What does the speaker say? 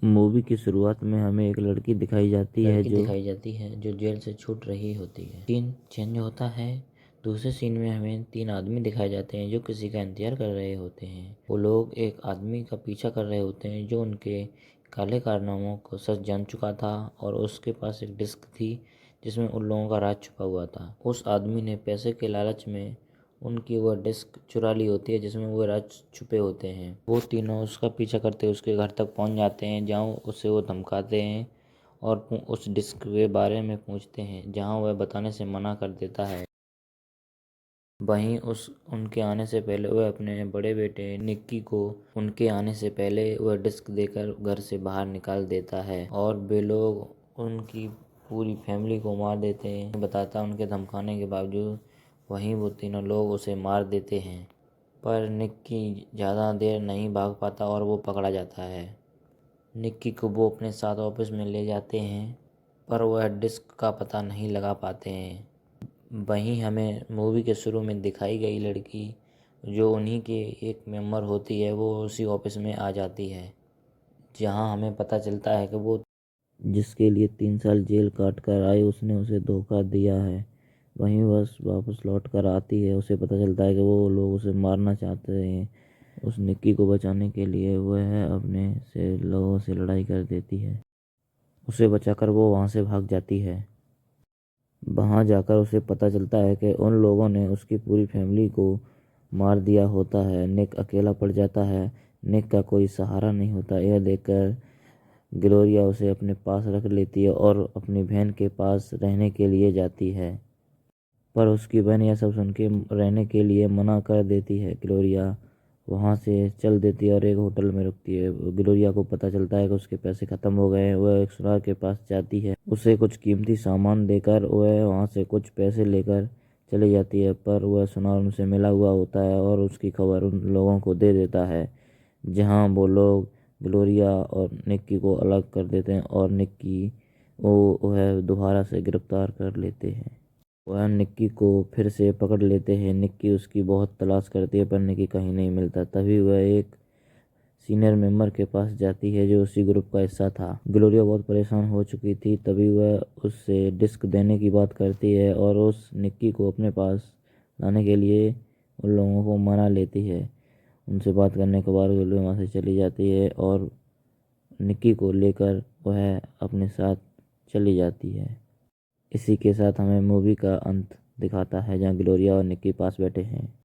Movie की शुरुआत में हमें एक लड़की दिखाई जाती है जो जेल से छूट रही होती है। सीन चेंज होता है। दूसरे सीन में हमें 3 आदमी दिखाए जाते हैं जो किसी का इंतजार कर रहे होते हैं। वो लोग एक आदमी का पीछा कर रहे होते हैं जो उनके काले कारनामों को सच जान चुका था और उसके पास एक डिस्क थी जिसमें उन लोगों का राज छुपा हुआ था। उस आदमी ने पैसे के लालच में उनकी वह डिस्क चुरा ली होती है जिसमें वो राज छुपे होते हैं। वो तीनों उसका पीछा करते उसके घर तक पहुंच जाते हैं जहाँ उसे वो धमकाते हैं और उस डिस्क के बारे में पूछते हैं जहाँ वह बताने से मना कर देता है। वहीं उनके आने से पहले वह अपने बड़े बेटे निक्की को उनके आने से पहले वह डिस्क देकर घर से बाहर निकाल देता है और वे लोग उनकी पूरी फैमिली को मार देते हैं। बताता उनके धमकाने के बावजूद वहीं वो तीनों लोग उसे मार देते हैं, पर निक्की ज़्यादा देर नहीं भाग पाता और वो पकड़ा जाता है। निक्की को वो अपने साथ ऑफिस में ले जाते हैं पर वह डिस्क का पता नहीं लगा पाते हैं। वहीं हमें मूवी के शुरू में दिखाई गई लड़की जो उन्हीं के एक मेंबर होती है वो उसी ऑफिस में आ जाती है जहां हमें पता चलता है कि वो जिसके लिए 3 साल जेल काट कर आई उसने उसे धोखा दिया है। वहीं बस वापस लौट कर आती है, उसे पता चलता है कि वो लोग उसे मारना चाहते हैं। उस निक्की को बचाने के लिए वह अपने से लोगों से लड़ाई कर देती है। उसे बचाकर वो वहाँ से भाग जाती है। वहाँ जाकर उसे पता चलता है कि उन लोगों ने उसकी पूरी फैमिली को मार दिया होता है। निक अकेला पड़ जाता है। निक का कोई सहारा नहीं होता। यह देखकर ग्लोरिया उसे अपने पास रख लेती है और अपनी बहन के पास रहने के लिए जाती है, पर उसकी बहन यह सब सुन के रहने के लिए मना कर देती है। ग्लोरिया वहाँ से चल देती है और एक होटल में रुकती है। ग्लोरिया को पता चलता है कि उसके पैसे ख़त्म हो गए हैं। वह एक सुनार के पास जाती है, उसे कुछ कीमती सामान देकर वह वहाँ से कुछ पैसे लेकर चली जाती है, पर वह सुनार उनसे मिला हुआ होता है और उसकी खबर उन लोगों को दे देता है, जहाँ वो लोग ग्लोरिया और निक्की को अलग कर देते हैं और निक्की वो वह दोबारा से गिरफ्तार कर लेते हैं। वह निक्की को फिर से पकड़ लेते हैं। निक्की उसकी बहुत तलाश करती है पर निक्की कहीं नहीं मिलता। तभी वह एक सीनियर मेंबर के पास जाती है जो उसी ग्रुप का हिस्सा था। ग्लोरिया बहुत परेशान हो चुकी थी, तभी वह उससे डिस्क देने की बात करती है और उस निक्की को अपने पास लाने के लिए उन लोगों को मना लेती है। उनसे बात करने के बाद ग्लोरिया वहाँ से चली जाती है और निक्की को लेकर वह अपने साथ चली जाती है। इसी के साथ हमें मूवी का अंत दिखाता है जहाँ ग्लोरिया और निक्की पास बैठे हैं।